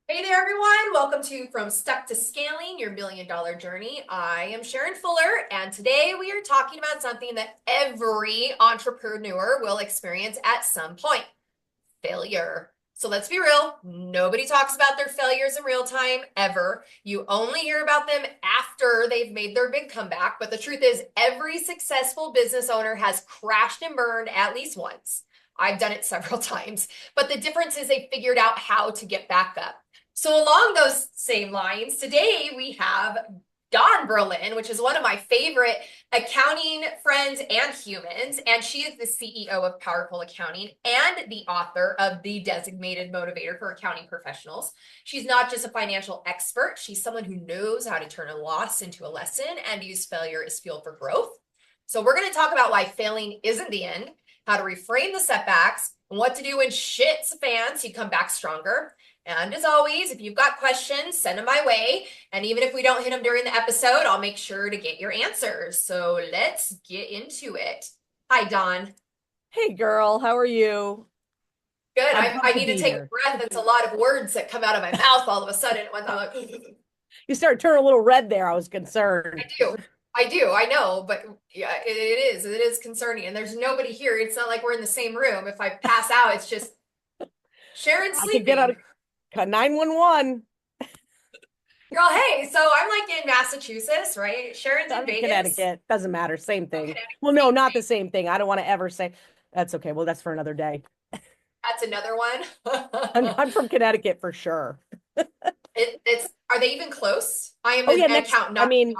Hey there, everyone. Welcome to From Stuck to Scaling, your $1 million journey. I am Sharon Fuller, and today we are talking about something that every entrepreneur will experience at some point, failure. So let's be real. Nobody talks about their failures in real time ever. You only hear about them after they've made their big comeback. But the truth is, every successful business owner has crashed and burned at least once. I've done it several times, but the difference is they figured out how to get back up. So along those same lines, today we have Dawn Brolin, which is one of my favorite accounting friends and humans. And she is the CEO of Powerful Accounting and the author of the Designated Motivator for Accounting Professionals. She's not just a financial expert, she's someone who knows how to turn a loss into a lesson and use failure as fuel for growth. So we're going to talk about why failing isn't the end, how to reframe the setbacks, and what to do when shit's a fan so you come back stronger. And as always, if you've got questions, send them my way. And even if we don't hit them during the episode, I'll make sure to get your answers. So let's get into it. Hi, Dawn. Hey girl, how are you? Good. I'm I pumped to need to be take a here. breath. It's a lot of words that come out of my mouth all of a sudden. I'm like, You started turning a little red there. I was I concerned. do. I know, but yeah, it is concerning. And there's nobody here. It's not like we're in the same room. If I pass out, it's just Sharon I could get out sleeping. of 911. Girl, hey, so I'm like in Massachusetts, right? Sharon's in I'm in Vegas. Connecticut. Doesn't matter. Same Oh, thing. Connecticut, Well, no, same not the thing. same thing. I don't want to ever say that's okay. Well, that's for another day. That's another one. I'm from Connecticut for sure. It's are they even close? I am Oh an yeah, next. accountant, I not mean,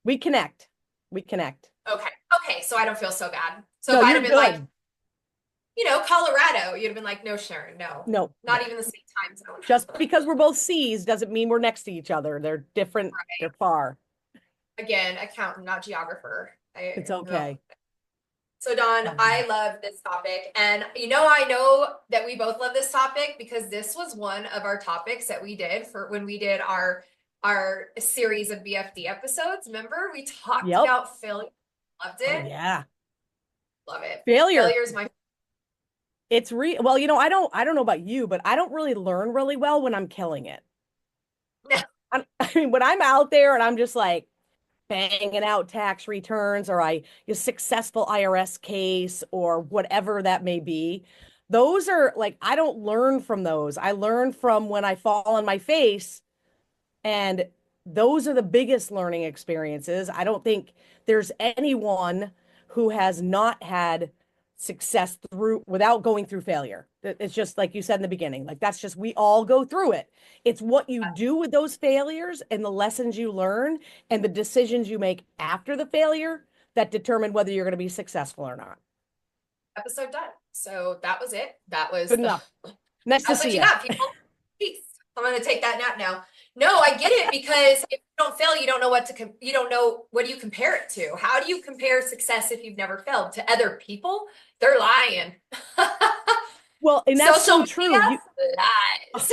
we connect. We connect. okay. Okay, so I don't feel so bad. So No, if I'd you're have been like, good. Colorado, you'd have been like, no, Sharon, no, No, not no. even the same time zone. Just because we're both C's doesn't mean we're next to each other. They're different. They're far. Again, accountant, not geographer. It's Ugh. okay. So Don, I love this topic, and I know that we both love this topic because this was one of our topics that we did for when we did our series of BFD episodes. Remember, we talked Yep. about failure. Loved Oh it. yeah. Love it. Failure. Failure is my It's well, I don't know about you, but I don't really learn really well when I'm killing it. I mean, when I'm out there and I'm just like banging out tax returns or a successful IRS case or whatever that may be, those are like I don't learn from those. I learn from when I fall on my face, and those are the biggest learning experiences. I don't think there's anyone who has not had success through without going through failure. It's just like you said in the beginning, like that's just we all go through it. It's what you do with those failures and the lessons you learn and the decisions you make after the failure that determine whether you're going to be successful or not. episode done. So that was it. That was Good enough. Nice to that's what see you you. got, people. Peace. I'm gonna take that nap now. No, I get it because if you don't fail, you don't know you don't know what do you compare it to. How do you compare success if you've never failed to other people? They're lying. Well, and that's Social so media true. lies.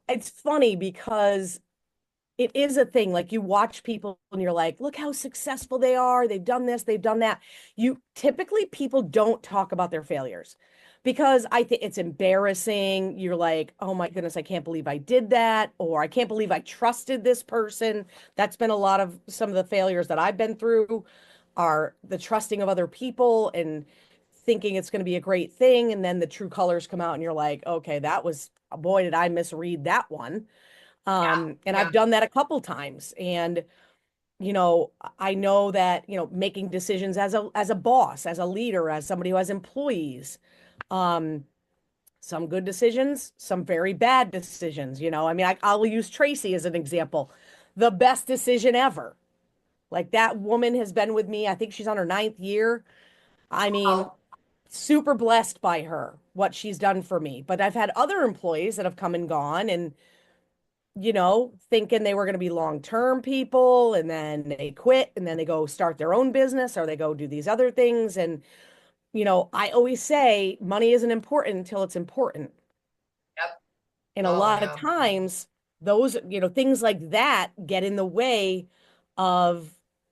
It's funny because it is a thing. Like you watch people and you're like, look how successful they are. They've done this, they've done that. You typically people don't talk about their failures because I think it's embarrassing. You're like, oh my goodness, I can't believe I did that, or I can't believe I trusted this person. That's been a lot of some of the failures that I've been through are the trusting of other people and thinking it's going to be a great thing. And then the true colors come out and you're like, okay, that was, boy, did I misread that one. Yeah, And yeah. I've done that a couple times. And, I know that, making decisions as a boss, as a leader, as somebody who has employees, um, some good decisions, some very bad decisions. I mean, I'll use Tracy as an example. The best decision ever. Like that woman has been with me. I think she's on her ninth year. I mean, Oh, super blessed by her, what she's done for me. But I've had other employees that have come and gone and thinking they were going to be long-term people, and then they quit, and then they go start their own business, or they go do these other things. And, I always say money isn't important until it's important. yep. And a Oh lot of yeah. times, those, things like that get in the way of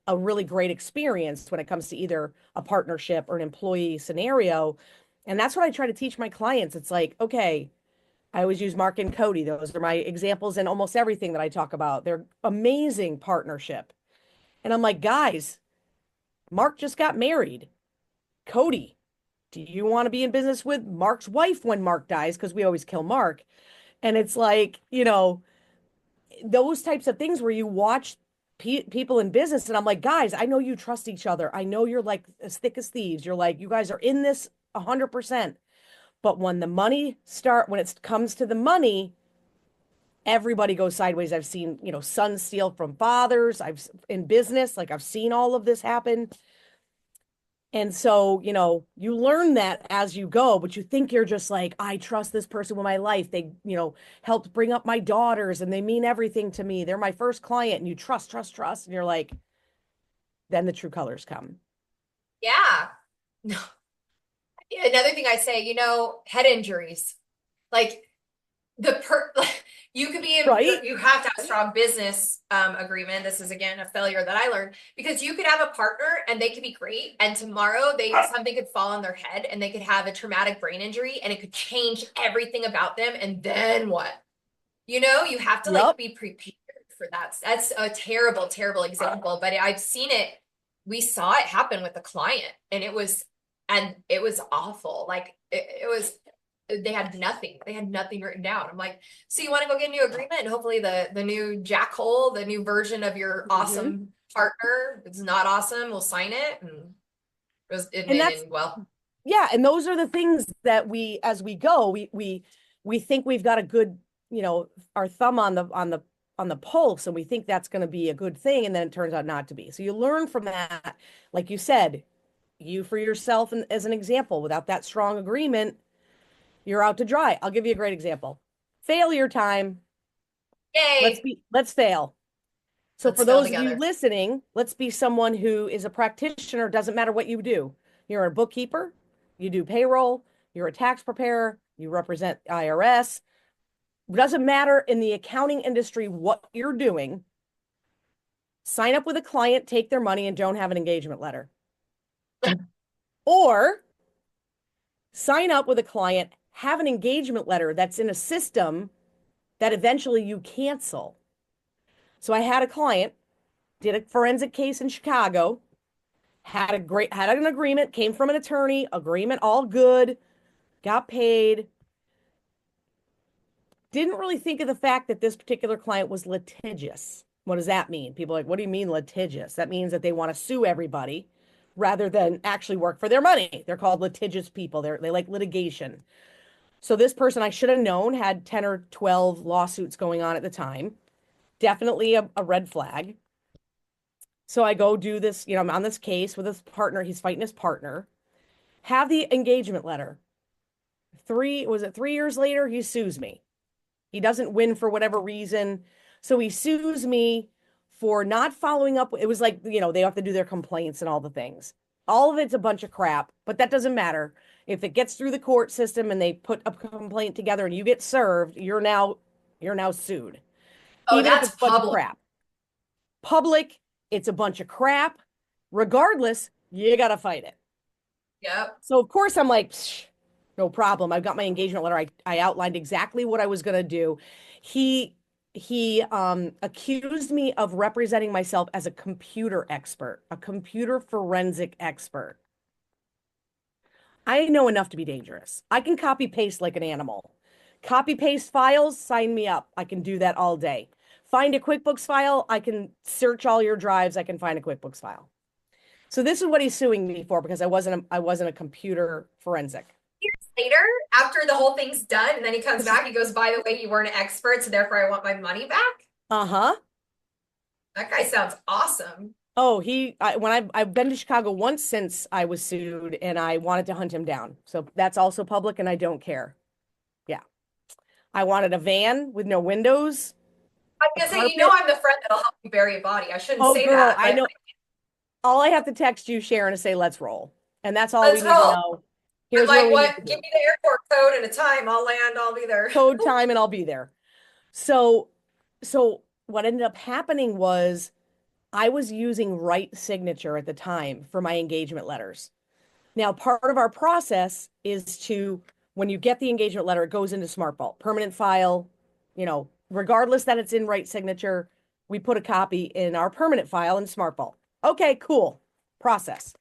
a really great experience when it comes to either a partnership or an employee scenario. And that's what I try to teach my clients. It's like, okay, I always use Mark and Cody. Those are my examples in almost everything that I talk about. They're amazing partnership. And I'm like, guys, Mark just got married. Cody, do you want to be in business with Mark's wife when Mark dies? Because we always kill Mark. And it's like, those types of things where you watch people in business, and I'm like, guys, I know you trust each other. I know you're like as thick as thieves. You're like, you guys are in this 100%. But when it comes to the money, everybody goes sideways. I've seen, sons steal from fathers. In business, like I've seen all of this happen. And so, you learn that as you go, but you think you're just like, I trust this person with my life. They, helped bring up my daughters and they mean everything to me. They're my first client, and you trust, trust, trust. And you're like, then the true colors come. Yeah. No. Another thing I say, head injuries. Like you could be in Right? you have to have a strong business agreement. This is again a failure that I learned because you could have a partner and they could be great, and tomorrow something could fall on their head and they could have a traumatic brain injury and it could change everything about them. And then what? You have to like Yep. be prepared for that. That's a terrible, terrible example, but I've seen it. We saw it happen with a client, and it was awful. Like it was they had nothing. They had nothing written down. I'm like, so you want to go get a new agreement and hopefully the new jackhole, the new version of your Hmm. awesome partner, it's not awesome, we'll sign it. And And that's, well, yeah. And those are the things that as we go, we think we've got a good, our thumb on the pulse, and we think that's going to be a good thing. And then it turns out not to be. So you learn from that. Like you said, you for yourself, and as an example, without that strong agreement, you're out to dry. I'll give you a great example. Failure time. yay, Let's fail. So let's for fail those of you together. listening, let's be someone who is a practitioner. Doesn't matter what you do. You're a bookkeeper, you do payroll, you're a tax preparer, you represent IRS. Doesn't matter in the accounting industry what you're doing. Sign up with a client, take their money, and don't have an engagement letter. Or sign up with a client, have an engagement letter that's in a system that eventually you cancel. So I had a client, did a forensic case in Chicago, had an agreement, came from an attorney, agreement all good, got paid. Didn't really think of the fact that this particular client was litigious. What does that mean? People are like, what do you mean litigious? That means that they want to sue everybody rather than actually work for their money. They're called litigious people. They like litigation. So this person I should have known had 10 or 12 lawsuits going on at the time. Definitely a red flag. So I go do this, I'm on this case with his partner. He's fighting his partner. Have the engagement letter. Was it 3 years later? He sues me. He doesn't win for whatever reason. So he sues me for not following up. It was like, they have to do their complaints and all the things. All of it's a bunch of crap, but that doesn't matter. If it gets through the court system and they put a complaint together and you get served, you're now sued. Oh, Even if that's it's a bunch of public. crap. Public, it's a bunch of crap. Regardless, you got to fight it. Yep. So of course I'm like, no problem. I've got my engagement letter. I outlined exactly what I was going to do. He he accused me of representing myself as a computer expert, a computer forensic expert. I know enough to be dangerous. I can copy paste like an animal. Copy paste files, sign me up. I can do that all day. Find a QuickBooks file, I can search all your drives, I can find a QuickBooks file. So this is what he's suing me for because I wasn't a computer forensic. Years later, after the whole thing's done, and then he comes back, he goes, by the way, you weren't an expert, so therefore I want my money back. Uh-huh. That guy sounds awesome. Oh, when I've been to Chicago once since I was sued and I wanted to hunt him down. So that's also public and I don't care. Yeah. I wanted a van with no windows, I was a gonna say, carpet. I'm the friend that'll help you bury a body. I shouldn't Oh, say girl, that, I but know. All I have to text you, Sharon, is say, let's roll. And that's all we let's need to roll. know. I'm Here's where like, we need what? to Give be. me the airport code and a time. I'll land. I'll be there. Code time and I'll be there. So, so what ended up happening was I was using right signature at the time for my engagement letters. Now, part of our process is to when you get the engagement letter, it goes into Smart Vault, permanent file, regardless that it's in right signature, we put a copy in our permanent file in Smart Vault. Okay, cool. Process.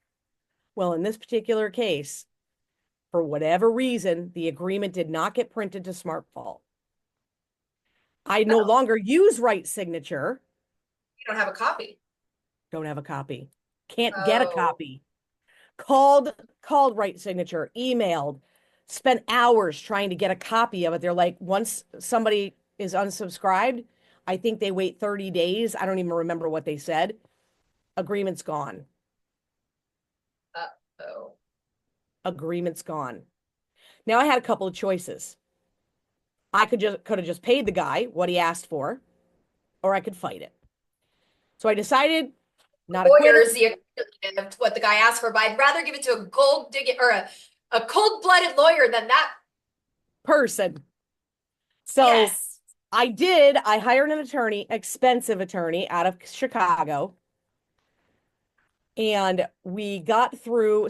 Well, in this particular case, for whatever reason, the agreement did not get printed to Smart Vault. I no Oh, longer use right signature. you don't have a copy. Don't have a copy. Can't get a Oh, copy. Called right signature, emailed, spent hours trying to get a copy of it. They're like, once somebody is unsubscribed, I think they wait 30 days. I don't even remember what they said. Agreement's gone. oh. Agreement's gone. Now I had a couple of choices. I could have just paid the guy what he asked for, or I could fight it. So I decided not a Lawyer quitter is the equivalent of what the guy asked for, but I'd rather give it to a gold digging or a cold-blooded lawyer than that. person. So Yes. I hired an attorney, expensive attorney out of Chicago. And we got through.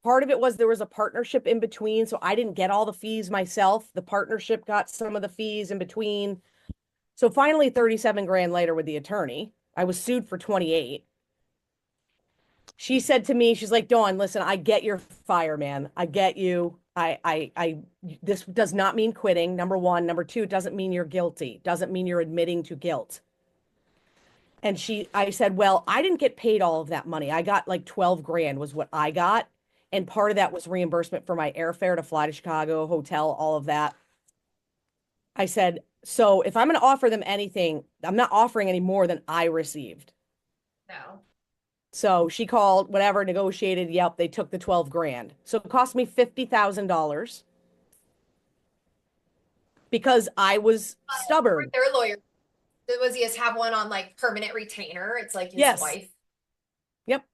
Part of it was there was a partnership in between. So I didn't get all the fees myself. The partnership got some of the fees in between. So finally, 37 grand later with the attorney, I was sued for 28. She said to me, she's like, Dawn, listen, I get your fire, man. I get you. This does not mean quitting. Number one. Number two, it doesn't mean you're guilty. Doesn't mean you're admitting to guilt. And I said, well, I didn't get paid all of that money. I got like 12 grand was what I got. And part of that was reimbursement for my airfare to fly to Chicago, hotel, all of that. I said, so if I'm going to offer them anything, I'm not offering any more than I received. No. So she called, whatever, negotiated. Yep, they took the 12 grand. So it cost me $50,000 because I was Weren't stubborn. there a lawyer? Was he just have one on like permanent retainer? It's like his Yes. wife. Yep.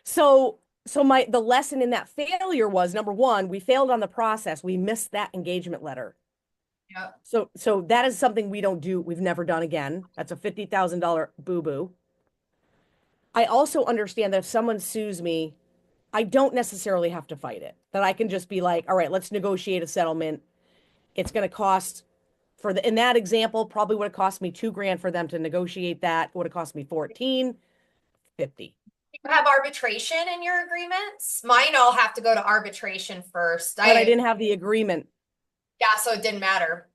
So the lesson in that failure was number one, we failed on the process. We missed that engagement letter. Yep. So that is something we don't do. We've never done again. That's a $50,000 boo-boo. I also understand that if someone sues me, I don't necessarily have to fight it. That I can just be like, all right, let's negotiate a settlement. It's going to cost in that example, probably would have cost me 2 grand for them to negotiate that. Would have cost me 14, 50. You have arbitration in your agreements? Mine all have to go to arbitration first. But I didn't have the agreement. Yeah, so it didn't matter.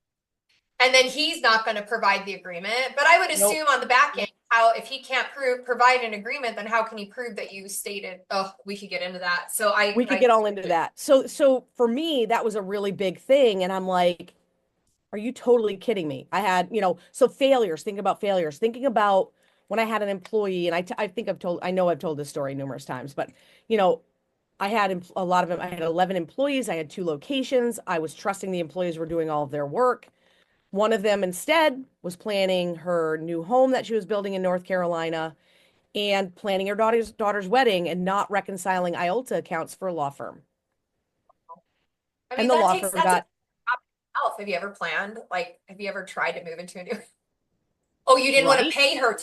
And then he's not going to provide the agreement. But I would Nope. assume on the back end, how if he can't provide an agreement, then how can he prove that you stated? Oh, we could get into that. So We could get all into that. So for me, that was a really big thing. And I'm like, are you totally kidding me? I had, so failures, think about failures, thinking about when I had an employee, and I think I know I've told this story numerous times, but, you know, I had a lot of them. I had 11 employees. I had 2 locations. I was trusting the employees were doing all of their work. One of them instead was planning her new home that she was building in North Carolina and planning her daughter's wedding and not reconciling IOLTA accounts for a law firm. I mean, And the law firm that's a got health. Have you ever planned? Like, have you ever tried to move into a new? Oh, you didn't want to right. pay her.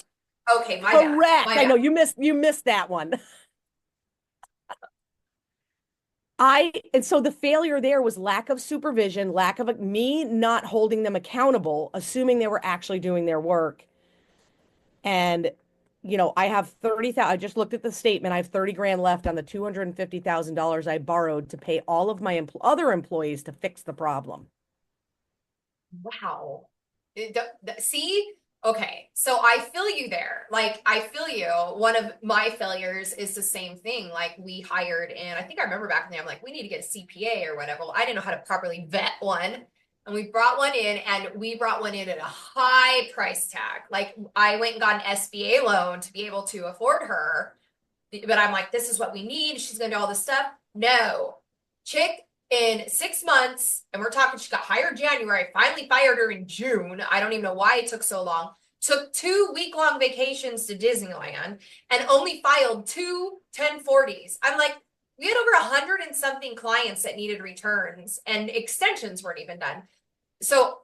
Okay, my bad. Correct. My I bad. know you missed that one. And so the failure there was lack of supervision, lack of me not holding them accountable, assuming they were actually doing their work. And, I have 30,000. I just looked at the statement. I have 30 grand left on the $250,000 I borrowed to pay all of my other employees to fix the problem. Wow. See? Okay. So I feel you there. Like, I feel you. One of my failures is the same thing. Like, we hired, and I think I remember back then, I'm like, we need to get a CPA or whatever. Well, I didn't know how to properly vet one. And we brought one in, and we brought one in at a high price tag. Like, I went and got an SBA loan to be able to afford her. But I'm like, this is what we need. She's going to do all this stuff. No. Chick in 6 months, and we're talking, she got hired January, finally fired her in June. I don't even know why it took so long. Took 2 week-long vacations to Disneyland and only filed two 1040s. I'm like, we had over 100 and something clients that needed returns, and extensions weren't even done. So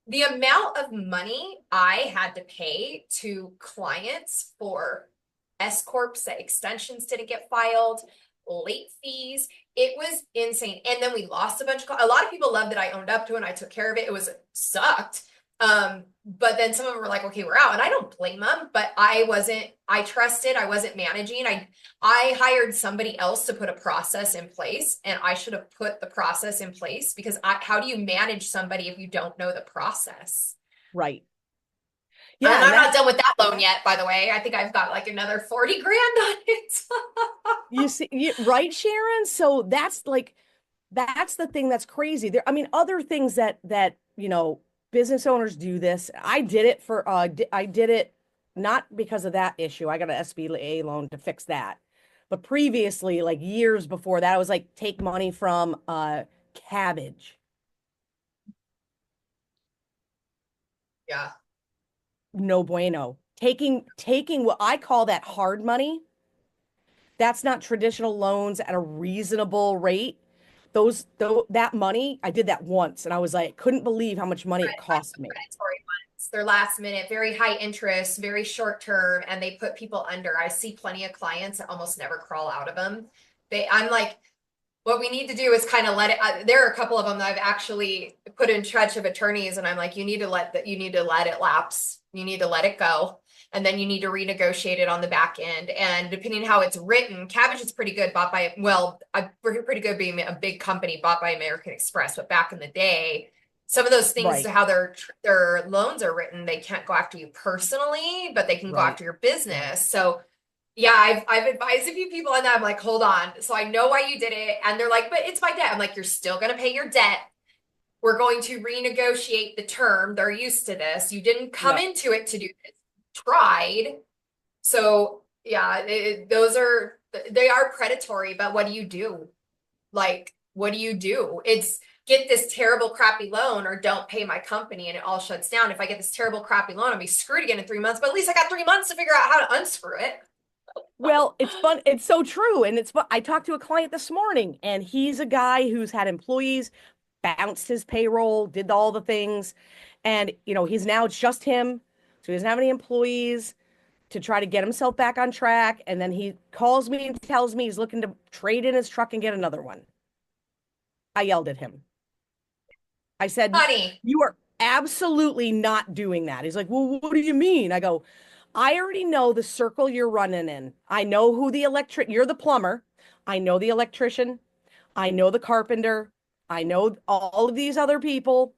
the amount of money I had to pay to clients for S corps that extensions didn't get filed, late fees. It was insane. And then we lost a lot of people loved that I owned up to it and I took care of it. It was sucked. But then some of them were like, okay, we're out. And I don't blame them, but I trusted, I wasn't managing. I hired somebody else to put a process in place, and I should have put the process in place because how do you manage somebody if you don't know the process? Right. And Yeah, and I'm not that's done with that loan yet, by the way. I think I've got like another 40 grand on it. right, Sharon. So that's the thing that's crazy. There, I mean, other things that business owners do this. I did it I did it not because of that issue. I got an SBA loan to fix that. But previously, like years before that, I was like take money from cabbage. Yeah. No bueno. Taking what I call that hard money. That's not traditional loans at a reasonable rate. That money, I did that once and I was like, couldn't believe how much money it cost me. Predatory ones. They're last minute, very high interest, very short term, and they put people under. I see plenty of clients that almost never crawl out of them. I'm like, what we need to do is kind of let it. There are a couple of them that I've actually put in touch of attorneys, and I'm like, you need to let it lapse. You need to let it go, and then you need to renegotiate it on the back end. And depending how it's written, Cabbage is pretty good. Pretty good being a big company bought by American Express, but back in the day, some of those things to Right, how their loans are written, they can't go after you personally, but they can go right. after your business. So yeah, I've advised a few people on that. I'm like, hold on. So I know why you did it. And they're like, but it's my debt. I'm like, you're still going to pay your debt. We're going to renegotiate the term. They're used to this. You didn't come Yep. into it to do this. Tried. So yeah, they are predatory, but what do you do? Like, what do you do? It's get this terrible, crappy loan or don't pay my company and it all shuts down. If I get this terrible, crappy loan, I'll be screwed again in 3 months, but at least I got 3 months to figure out how to unscrew it. Well, it's fun. It's so true. And it's fun. I talked to a client this morning, and he's a guy who's had employees, bounced his payroll, did all the things. And, he's now it's just him. So he doesn't have any employees to try to get himself back on track. And then he calls me and tells me he's looking to trade in his truck and get another one. I yelled at him. I said, Honey, you are absolutely not doing that. He's like, well, what do you mean? I go, I already know the circle you're running in. I know who you're the plumber. I know the electrician. I know the carpenter. I know all of these other people,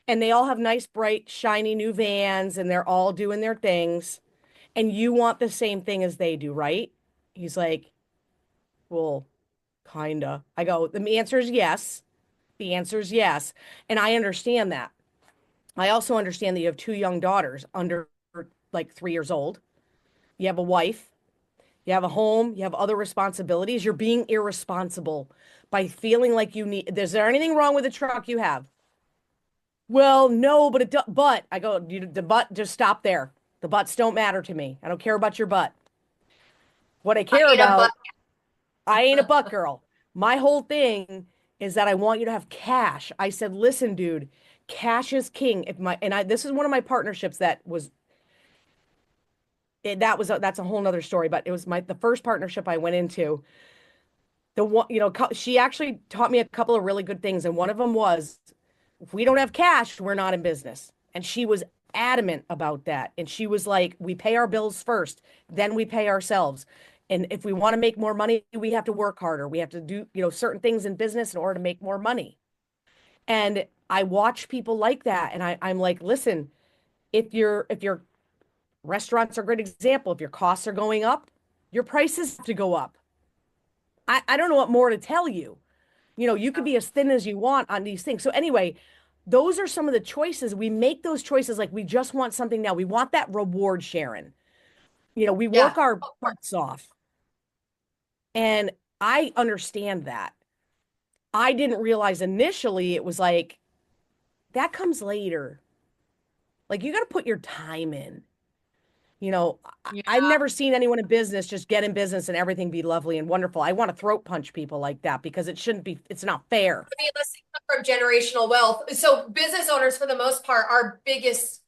and they all have nice, bright, shiny new vans, and they're all doing their things. And you want the same thing as they do, right? He's like, well, kinda. I go, the answer is yes. The answer is yes. And I understand that. I also understand that you have two young daughters under like 3 years old. You have a wife, you have a home, you have other responsibilities. You're being irresponsible by feeling like you need. Is there anything wrong with the truck you have? Well, no, but I go, the but just stop there. The butts don't matter to me. I don't care about your butt. What I I care need a butt. about, I ain't a butt girl. My whole thing is that I want you to have cash. I said, listen, dude, cash is king. If my and I this is one of my partnerships that's a whole nother story, but it was the first partnership I went into. The one, she actually taught me a couple of really good things, and one of them was, if we don't have cash, we're not in business. And she was adamant about that. And she was like, we pay our bills first, then we pay ourselves. And if we want to make more money, we have to work harder. We have to do, certain things in business in order to make more money. And I watch people like that, and I'm like, listen, if your restaurants are a great example, if your costs are going up, your prices have to go up. I don't know what more to tell you. You could be as thin as you want on these things. So anyway, those are some of the choices. We make those choices like we just want something now. We want that reward, Sharon. We Yeah. work our butts off. And I understand that. I didn't realize initially it was like that comes later. Like you got to put your time in. Yeah. I've never seen anyone in business just get in business and everything be lovely and wonderful. I want to throat punch people like that because it's not fair. I mean, let's come from generational wealth. So business owners, for the most part, our biggest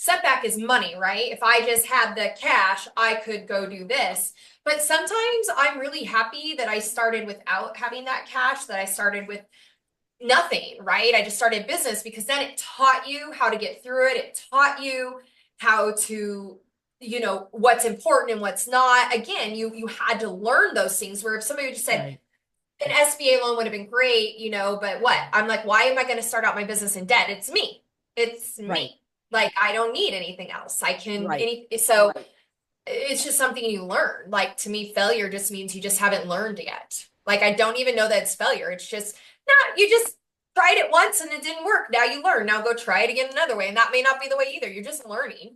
setback is money, right? If I just had the cash, I could go do this. But sometimes I'm really happy that I started without having that cash, that I started with nothing, right? I just started business because then it taught you how to get through it. It taught you how to, what's important and what's not. Again, you had to learn those things where if somebody just said Right. an SBA loan would have been great, but what? I'm like, why am I going to start out my business in debt? It's me. It's Right. me. Like I don't need anything else. I can Right. any so it's just something you learn. Like to me, failure just means you just haven't learned yet. Like I don't even know that it's failure. It's just not, you just tried it once and it didn't work. Now you learn. Now go try it again another way. And that may not be the way either. You're just learning.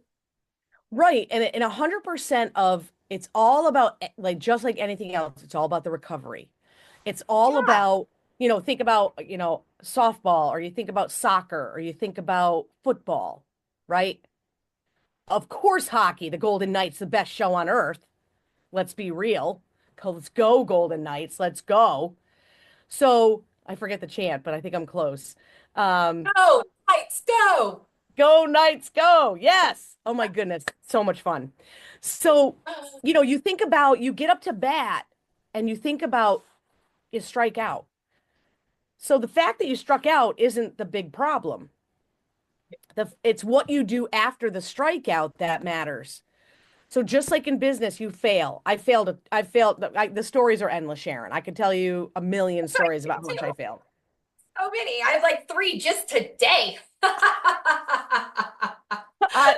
Right. And 100% of it's all about like just like anything else, it's all about the recovery. It's all Yeah. about, think about, softball, or you think about soccer, or you think about football, right? Of course, hockey, the Golden Knights, the best show on earth. Let's be real. Let's go, Golden Knights. Let's go. So I forget the chant, but I think I'm close. Um, Go, lights, go. Go Knights, go. Yes. Oh my goodness. So much fun. So, you think about, you get up to bat and you think about you strike out. So the fact that you struck out isn't the big problem. It's what you do after the strikeout that matters. So just like in business, you fail. I failed. The stories are endless, Sharon. I could tell you a million Sorry, stories me about how much I too. failed. So many. I have like three just today.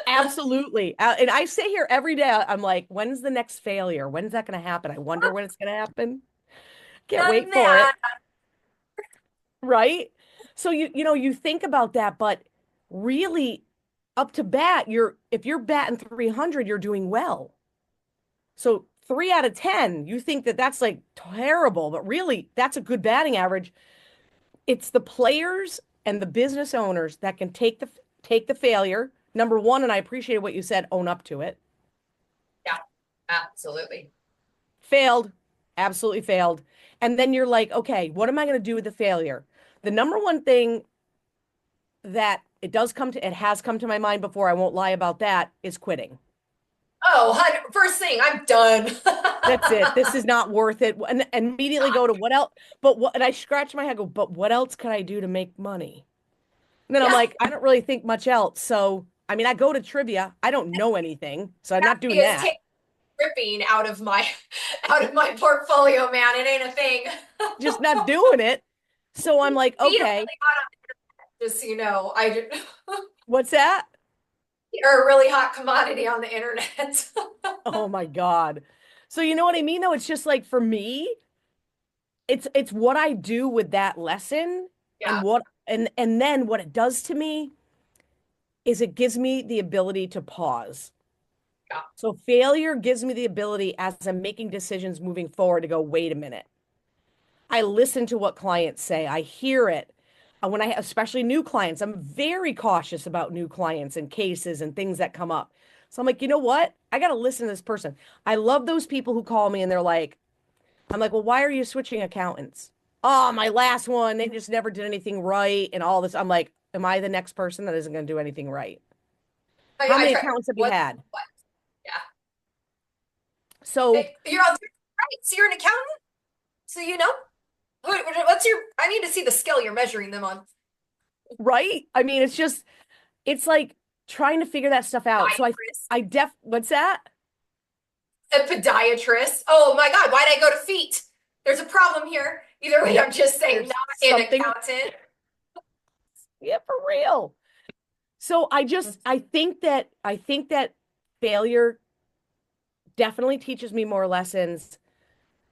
Absolutely. And I sit here every day. I'm like, when's the next failure? When's that going to happen? I wonder when it's going to happen. Can't wait Done for it. that. Right? So you think about that, but really up to bat, if you're batting 300, you're doing well. So 3 out of 10, you think that that's like terrible, but really that's a good batting average. It's the players and the business owners that can take the failure. Number one, and I appreciate what you said, own up to it. Yeah, absolutely. Failed, absolutely failed. And then you're like, okay, what am I going to do with the failure? The number one thing that it has come to my mind before, I won't lie about that, is quitting. Oh, first thing, I'm done. That's it. This is not worth it. And immediately go to what else? And I scratch my head, go, but what else could I do to make money? And then I'm Yeah, like, I don't really think much else. So, I mean, I go to trivia. I don't know anything. So I'm that not doing is that. taking ripping out of my portfolio, man. It ain't a thing. Just not doing it. So I'm like, Feet are okay, really hot just so you know. what's that? Are a really hot commodity on the internet. Oh my God. So you know what I mean, though? It's just like for me, it's what I do with that lesson and Yeah, and then what it does to me is it gives me the ability to pause. yeah, So failure gives me the ability as I'm making decisions moving forward to go, wait a minute. I listen to what clients say. I hear it. When especially new clients, I'm very cautious about new clients and cases and things that come up. So I'm like, you know what? I got to listen to this person. I love those people who call me and they're like, I'm like, well, why are you switching accountants? Oh, my last one, they just never did anything right and all this. I'm like, am I the next person that isn't going to do anything right? How I many try. accountants have you What? had? What? Yeah. So, You're all right. So you're an accountant. So you know what's your? I need to see the scale you're measuring them on. right? I mean, it's like trying to figure that stuff out. So Podiatrist. what's that? A podiatrist. Oh my God, why'd I go to feet? There's a problem here. Either way, I'm just saying, There's not an something, accountant. yeah, for real. So I think that failure definitely teaches me more lessons.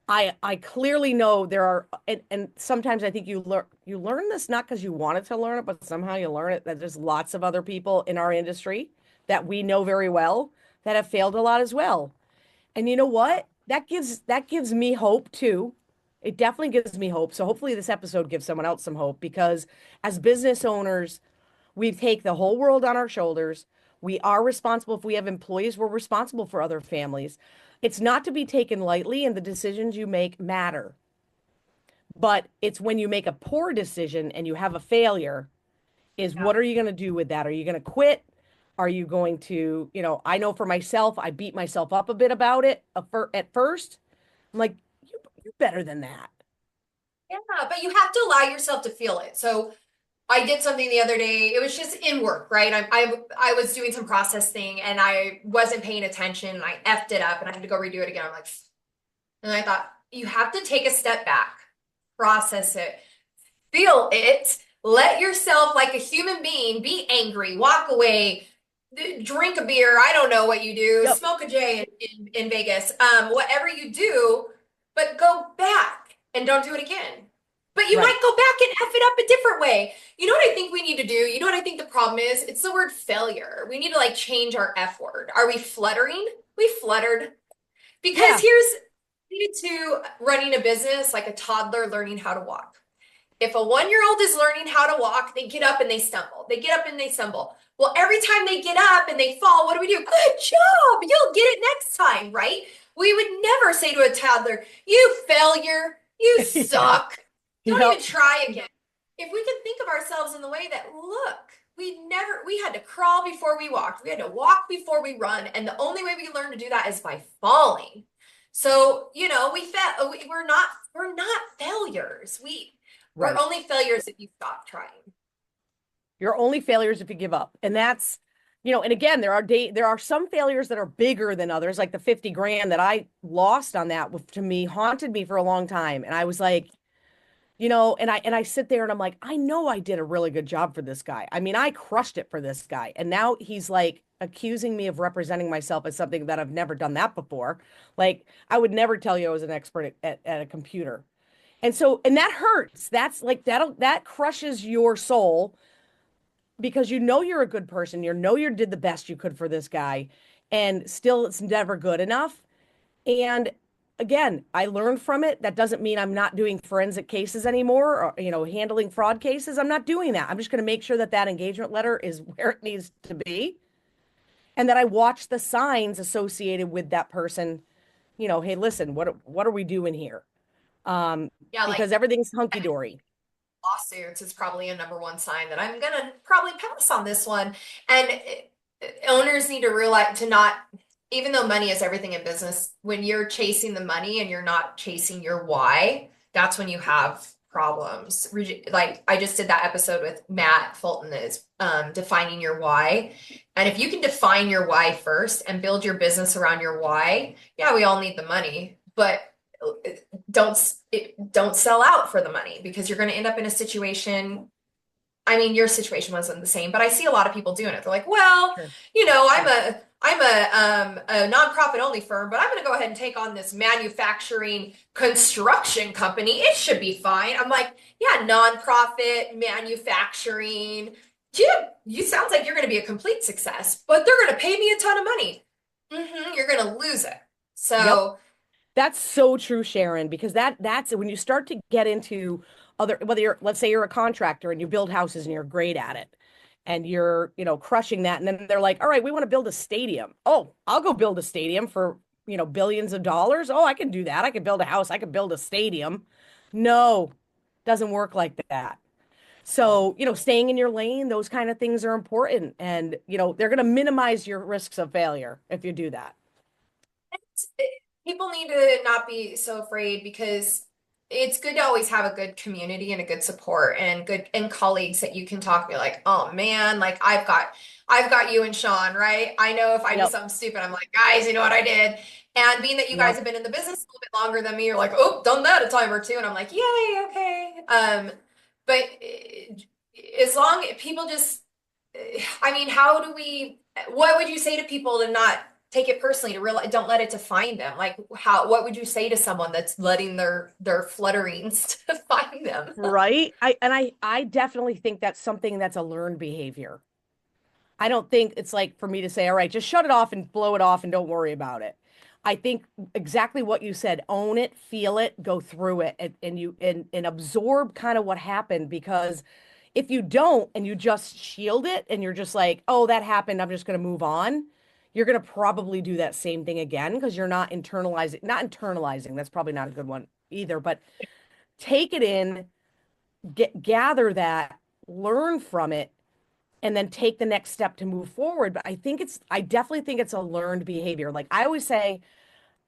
I clearly know there are, and sometimes I think you learn this not because you wanted to learn it, but somehow you learn it that there's lots of other people in our industry that we know very well that have failed a lot as well. And you know Yeah, what? That gives me hope too. It definitely gives me hope. So hopefully this episode gives someone else some hope because as business owners, we take the whole world on our shoulders. We are responsible. If we have employees, we're responsible for other families. It's not to be taken lightly, and the decisions you make matter. But it's when you make a poor decision and you have a failure, is yeah, what are you going to do with that? Are you going to quit? Are you going to, I know for myself, I beat myself up a bit about it at first. I'm like, you're better than that. Yeah, but you have to allow yourself to feel it. So I did something the other day. It was just in work, right? I was doing some process thing and I wasn't paying attention and I effed it up and I had to go redo it again. I'm like, and I thought, you have to take a step back, process it, feel it, let yourself, like a human being, be angry, walk away, drink a beer. I don't know what you do, Yep. smoke a J in Vegas, whatever you do, but go back and don't do it again. But you might Right. go back and F it up a different way. You know what I think we need to do? You know what I think the problem is? It's the word failure. We need to like change our F word. Are we fluttering? We fluttered. Because Yeah. here's to running a business like a toddler learning how to walk. If a 1-year-old is learning how to walk, they get up and they stumble. They get up and they stumble. Well, every time they get up and they fall, what do we do? Good job. You'll get it next time, right? We would never say to a toddler, you failure, you Yeah. suck. Don't Yep. even try again. If we can think of ourselves in the way that, look, we had to crawl before we walked. We had to walk before we run. And the only way we learn to do that is by falling. So, we're not failures. We're Right. only failures if you stop trying. You're only failures if you give up. And that's, and again, there are some failures that are bigger than others, like the 50 grand that I lost on that to me haunted me for a long time. And I was like, and I sit there and I'm like, I know I did a really good job for this guy. I mean, I crushed it for this guy. And now he's like accusing me of representing myself as something that I've never done that before. Like I would never tell you I was an expert at a computer. And that hurts. That's like that crushes your soul because you're a good person. You did the best you could for this guy, and still it's never good enough. And again, I learned from it. That doesn't mean I'm not doing forensic cases anymore or, handling fraud cases. I'm not doing that. I'm just going to make sure that that engagement letter is where it needs to be and that I watch the signs associated with that person. Hey, listen, what are we doing here? Yeah, like Because everything's hunky dory. lawsuits is probably a number one sign that I'm gonna probably pass on this one. And owners need to realize to not, even though money is everything in business, when you're chasing the money and you're not chasing your why, that's when you have problems. Like I just did that episode with Matt Fulton is defining your why. And if you can define your why first and build your business around your why, yeah, we all need the money, but don't sell out for the money because you're going to end up in a situation. I mean, your situation wasn't the same, but I see a lot of people doing it. They're like, well, Sure. I'm a nonprofit only firm, but I'm going to go ahead and take on this manufacturing construction company. It should be fine. I'm like, yeah, nonprofit manufacturing. Dude, you sounds like you're going to be a complete success, but they're going to pay me a ton of money. You're going to lose it. Yep. So That's so true, Sharon, because that's when you start to get into whether let's say you're a contractor and you build houses and you're great at it and you're, crushing that. And then they're like, all right, we want to build a stadium. Oh, I'll go build a stadium for, billions of dollars. Oh, I can do that. I can build a house. I can build a stadium. No, doesn't work like that. So, staying in your lane, those kind of things are important. And, they're going to minimize your risks of failure if you do that. people need to not be so afraid because it's good to always have a good community and a good support and good and colleagues that you can talk to be like, oh man, like I've got you and Sean, right? I know if I do Yep. something stupid, I'm like, guys, you know what I did? And being that you guys Yep. have been in the business a little bit longer than me, you're like, oh, done that a time or two. And I'm like, yay, okay. But as long people just I mean, what would you say to people to not take it personally, to realize, don't let it define them? Like what would you say to someone that's letting their flutterings define them? Right. I definitely think that's something that's a learned behavior. I don't think it's like for me to say, all right, just shut it off and blow it off and don't worry about it. I think exactly what you said, own it, feel it, go through it and absorb kind of what happened because if you don't and you just shield it and you're just like, oh, that happened, I'm just going to move on, you're going to probably do that same thing again because you're not internalizing. That's probably not a good one either, but take it in, gather that, learn from it, and then take the next step to move forward. But I definitely think it's a learned behavior. Like I always say,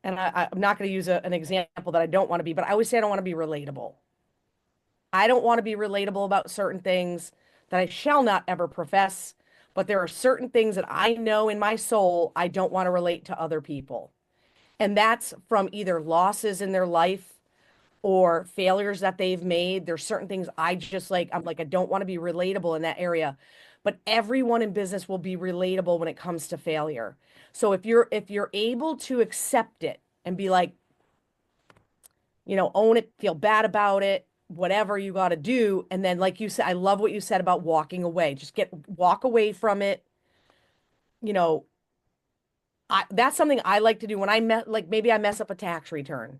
and I'm not going to use an example that I don't want to be, but I always say I don't want to be relatable. I don't want to be relatable about certain things that I shall not ever profess, but there are certain things that I know in my soul I don't want to relate to other people. And that's from either losses in their life or failures that they've made. There's certain things I just like, I'm like, I don't want to be relatable in that area. But everyone in business will be relatable when it comes to failure. So if you're able to accept it and be like, own it, feel bad about it, whatever you got to do. And then, like you said, I love what you said about walking away. Just walk away from it. You know, that's something I like to do when like maybe I mess up a tax return,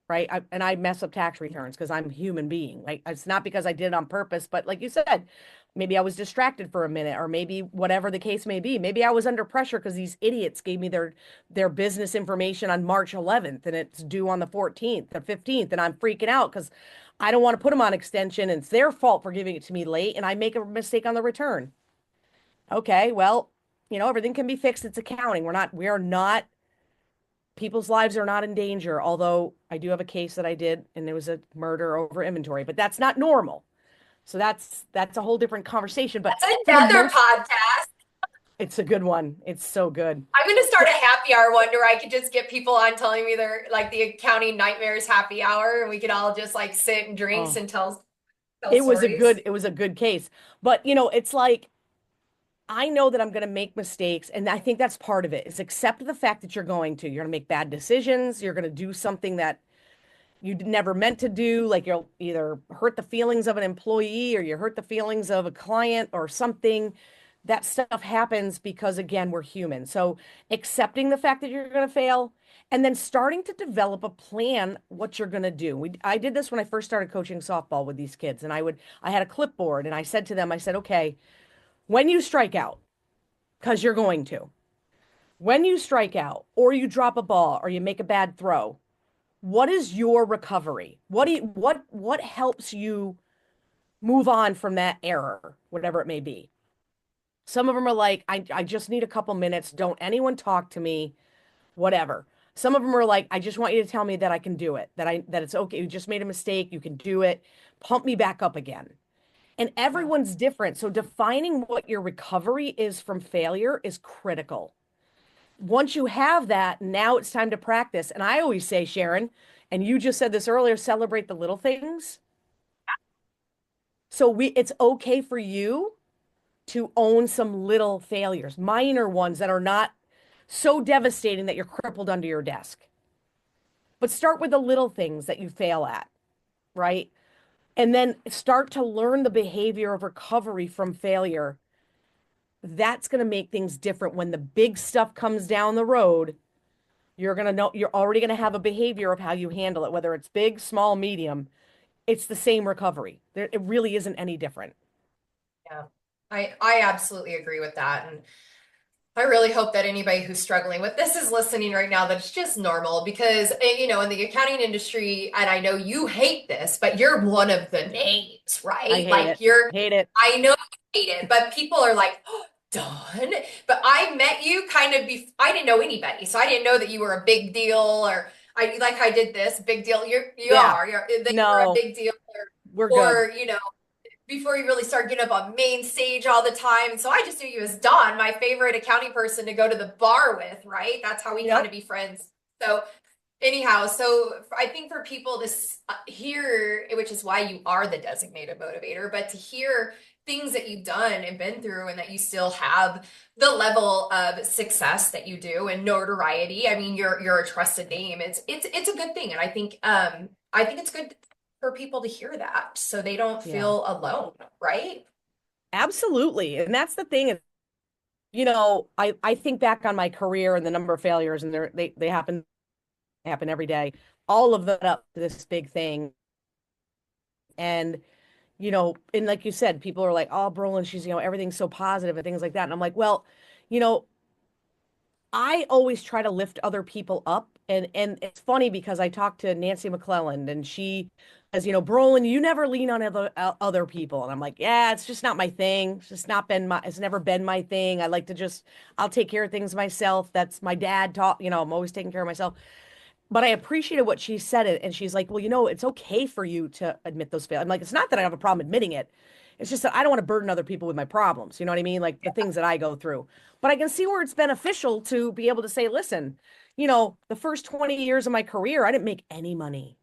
right? And I mess up tax returns because I'm a human being. Like it's not because I did it on purpose, but like you said, maybe I was distracted for a minute, or maybe whatever the case may be. Maybe I was under pressure because these idiots gave me their business information on March 11th and it's due on the 14th or 15th, and I'm freaking out because I don't want to put them on extension and it's their fault for giving it to me late and I make a mistake on the return. Okay, well, everything can be fixed. It's accounting. We are not people's lives are not in danger, although I do have a case that I did and there was a murder over inventory, but that's not normal. So that's a whole different conversation. But That's for the another most, podcast. it's a good one. It's so good. I'm going to start a happy hour one where I could just get people on telling me they're like the accounting nightmares happy hour, and we could all just like sit and drinks Oh, and tell stories. it was a good case. But it's like I know that I'm going to make mistakes, and I think that's part of it. Is accept the fact that you're going to. You're going to make bad decisions. You're going to do something that you never meant to do. Like you'll either hurt the feelings of an employee or you hurt the feelings of a client or something. That stuff happens because, again, we're human. So accepting the fact that you're going to fail and then starting to develop a plan what you're going to do. I did this when I first started coaching softball with these kids, and I had a clipboard and I said to them, I said, okay, when you strike out, because you're going to, when you strike out or you drop a ball or you make a bad throw, what is your recovery? What helps you move on from that error, whatever it may be? Some of them are like, I just need a couple minutes. Don't anyone talk to me, whatever. Some of them are like, I just want you to tell me that I can do it, that it's okay. You just made a mistake. You can do it. Pump me back up again. And Yeah. everyone's different. So defining what your recovery is from failure is critical. Once you have that, now it's time to practice. And I always say, Sharon, and you just said this earlier, celebrate the little things. So it's okay for you to own some little failures, minor ones that are not so devastating that you're crippled under your desk. But start with the little things that you fail at, right? And then start to learn the behavior of recovery from failure. That's going to make things different when the big stuff comes down the road. You're going to know, you're already going to have a behavior of how you handle it, whether it's big, small, medium. It's the same recovery. It really isn't any different. Yeah. I absolutely agree with that. And I really hope that anybody who's struggling with this is listening right now, that it's just normal because, in the accounting industry, and I know you hate this, but you're one of the names, I right? hate Like it. you're, Hate it. I know you hate it, but people are like, oh, Dawn. But I met you kind of I didn't know anybody. So I didn't know that you were a big deal, or I did this big deal. Yeah. That you were a No, big deal, we're good. or before you really start getting up on main stage all the time. And so I just knew you as Dawn, my favorite accounting person to go to the bar with, right? That's how we kind Yep. of be friends. So anyhow, so I think for people to hear, which is why you are the designated motivator, but to hear things that you've done and been through and that you still have the level of success that you do and notoriety. I mean, you're a trusted name. It's a good thing. And I think it's good for people to hear that so they don't Yeah. feel alone, right? Absolutely. And that's the thing is, I think back on my career and the number of failures, and they happen every day. All of that up to this big thing. And, and like you said, people are like, oh, Brolin, she's, everything's so positive and things like that. And I'm like, well, you know, I always try to lift other people up. And it's funny because I talked to Nancy McClelland and she Brolin, you never lean on other people. And I'm like, yeah, it's just not my thing. It's never been my thing. I'll take care of things myself. That's my dad taught, I'm always taking care of myself. But I appreciated what she said it. And she's like, well, it's okay for you to admit those failures. I'm like, it's not that I have a problem admitting it. It's just that I don't want to burden other people with my problems. You know what I mean? Like the things that I go through. But I can see where it's beneficial to be able to say, listen, the first 20 years of my career, I didn't make any money.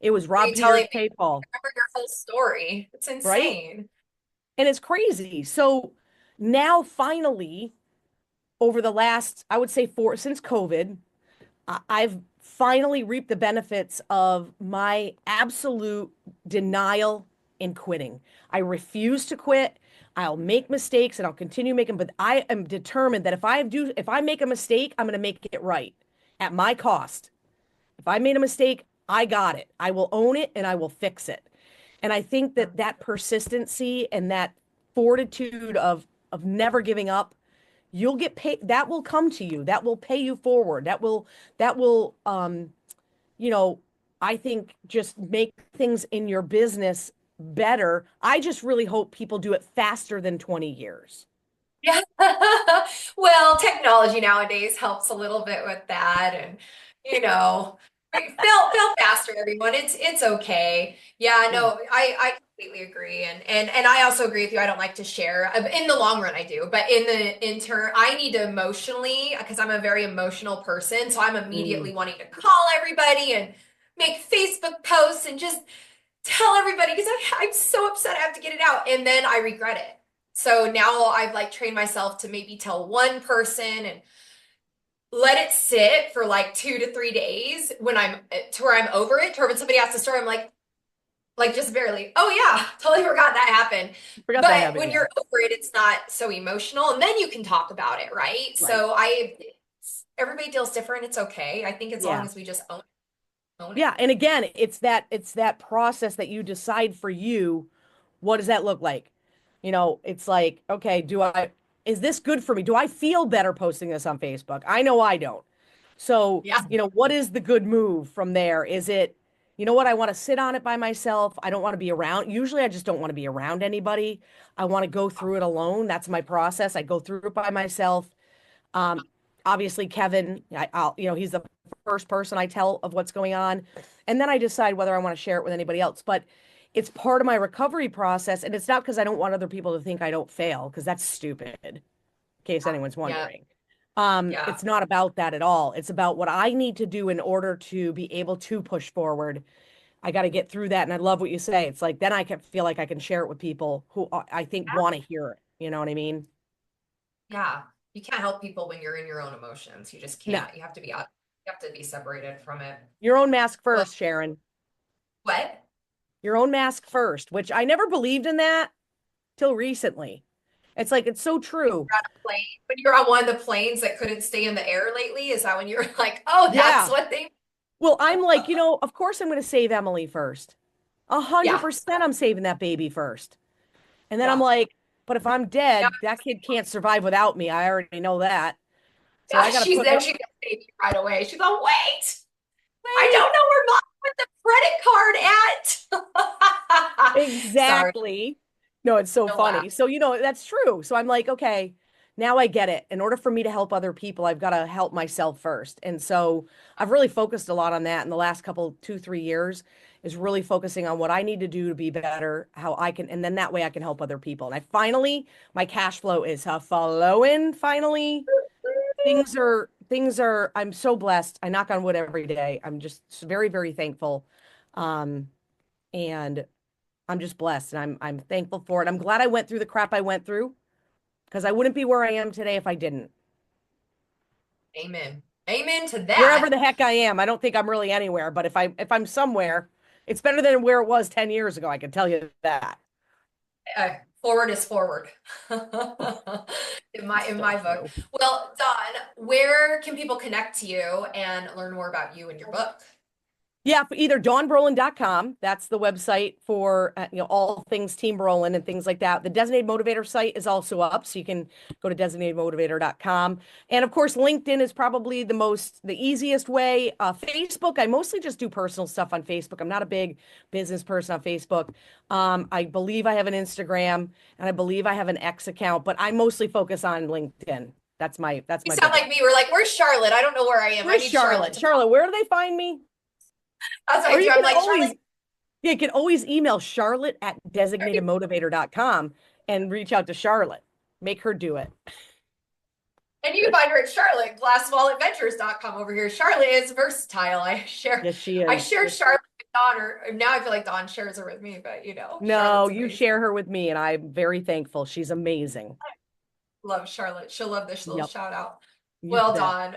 It was Are you rob Peter telling to me? pay Paul, Remember your whole story. It's right? insane. And it's crazy. So now finally, over the last, I would say since COVID, I've finally reaped the benefits of my absolute denial in quitting. I refuse to quit. I'll make mistakes and I'll continue making, but I am determined that if I make a mistake, I'm going to make it right at my cost. If I made a mistake, I got it. I will own it and I will fix it. And I think Yeah. that persistency and that fortitude of never giving up, you'll get paid. That will come to you. That will pay you forward. That will you know, I think just make things in your business better. I just really hope people do it faster than 20 years. Yeah. Well, technology nowadays helps a little bit with that. And, you know, feel faster, everyone. It's okay. Yeah, Yeah. no, I completely agree. And I also agree with you. I don't like to share. In the long run, I do, but in turn, I need to emotionally, because I'm a very emotional person. So I'm Mm. immediately wanting to call everybody and make Facebook posts and just tell everybody because I'm so upset I have to get it out. And then I regret it. So now I've like trained myself to maybe tell one person and let it sit for like 2 to 3 days when I'm to where I'm over it. To where when somebody asks the story, I'm like just barely, oh yeah, totally forgot that happened. Forgot that But happened. when Yeah. you're over it, it's not so emotional. And then you can talk about it, right? Right. So everybody deals different. It's okay. I think as long Yeah. as we just own it. Yeah. And again, it's that process that you decide for you. What does that look like? It's like, okay, is this good for me? Do I feel better posting this on Facebook? I know I don't. So, Yeah. what is the good move from there? Is it, what? I want to sit on it by myself. I don't want to be around. Usually I just don't want to be around anybody. I want to go through it alone. That's my process. I go through it by myself. Um, Obviously Kevin, he's the first person I tell of what's going on. And then I decide whether I want to share it with anybody else. But it's part of my recovery process. And it's not because I don't want other people to think I don't fail, because that's stupid, in case anyone's Yeah. wondering. Yeah. It's not about that at all. It's about what I need to do in order to be able to push forward. I got to get through that. And I love what you say. It's like, then I can feel like I can share it with people who I think want to hear it. You know what I mean? Yeah. You can't help people when you're in your own emotions. You just No, can't. You have to be out. You have to be separated from it. your own mask Well, first, Sharon. what? Your own mask first, which I never believed in that till recently. It's like, it's so true. Plane. When you're on one of the planes that couldn't stay in the air lately, is that when you're like, oh, that's Yeah. what they Well, I'm like, of course I'm going to save Emily first. A hundred Yeah. percent I'm saving that baby first. And then I'm Yeah. like, but if I'm Yeah. dead, that kid can't survive without me. I already know that. So I Yeah. got to She's put then her. she's gonna save you right away. She's like, wait, I Wait. don't know where mom put the credit card at. Sorry. Exactly. No, it's so Don't laugh. funny. So, that's true. So I'm like, okay, now I get it. In order for me to help other people, I've got to help myself first. And so I've really focused a lot on that in the last couple, 2, 3 years, is really focusing on what I need to do to be better, how I can, and then that way I can help other people. And my cash flow is flowing finally. I'm so blessed. I knock on wood every day. I'm just very, very thankful. Um, and I'm just blessed and I'm thankful for it. I'm glad I went through the crap I went through because I wouldn't be where I am today if I didn't. Amen. Amen to Wherever that. the heck I am, I don't think I'm really anywhere, but if I'm somewhere, it's better than where it was 10 years ago, I can tell you that. Forward is forward in my It's in so my book. true. Well, Dawn, where can people connect to you and learn more about you and your book? Yeah, for either dawnbrolin.com. That's the website for all things Team Brolin and things like that. The Designated Motivator site is also up, so you can go to designatemotivator.com. And of course, LinkedIn is probably the easiest way. Facebook, I mostly just do personal stuff on Facebook. I'm not a big business person on Facebook. I believe I have an Instagram and I believe I have an X account, but I mostly focus on LinkedIn. That's You my sound big one. like me. We're like, where's Charlotte? I don't know where I am. I Where's need Charlotte Charlotte? to Charlotte, follow. where do they find me? That's what Or I do. you I'm can like, always Charlotte, Yeah, you can always email Charlotte at designatemotivator.com and reach out to Charlotte. Make her do it. and you can find her at Charlotte, glasswalletventures.com over here. Charlotte is versatile. Yes, she I is. shared Yes. Charlotte with Dawn, or now I feel like Dawn shares her with me, but No, Charlotte's you amazing. share her with me, and I'm very thankful. She's amazing. Love Charlotte. She'll love this little Yep, shout out. you Well, bet. Dawn,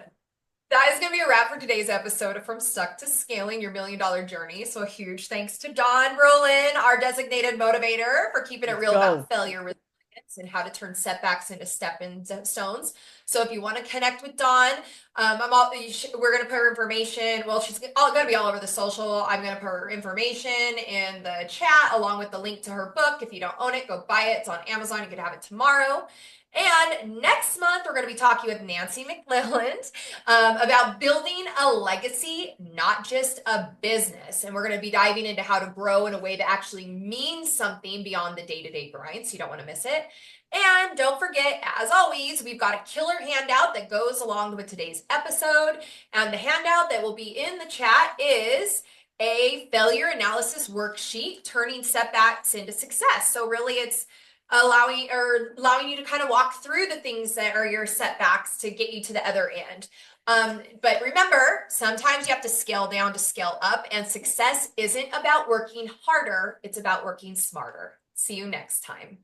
that is going to be a wrap for today's episode of From Stuck to Scaling Your $1 Million Journey. So a huge thanks to Dawn Brolin, our designated motivator, for keeping it Let's real about go. failure resilience and how to turn setbacks into stepping stones. So if you want to connect with Dawn, we're going to put her information. Well, she's going to be all over the social. I'm going to put her information in the chat along with the link to her book. If you don't own it, go buy it. It's on Amazon. You could have it tomorrow. And next month, we're going to be talking with Nancy McClelland about building a legacy, not just a business. And we're going to be diving into how to grow in a way that actually means something beyond the day-to-day grind. So you don't want to miss it. And don't forget, as always, we've got a killer handout that goes along with today's episode. And the handout that will be in the chat is a failure analysis worksheet, turning setbacks into success. So really it's allowing you to kind of walk through the things that are your setbacks to get you to the other end. But remember, sometimes you have to scale down to scale up, and success isn't about working harder, it's about working smarter. See you next time.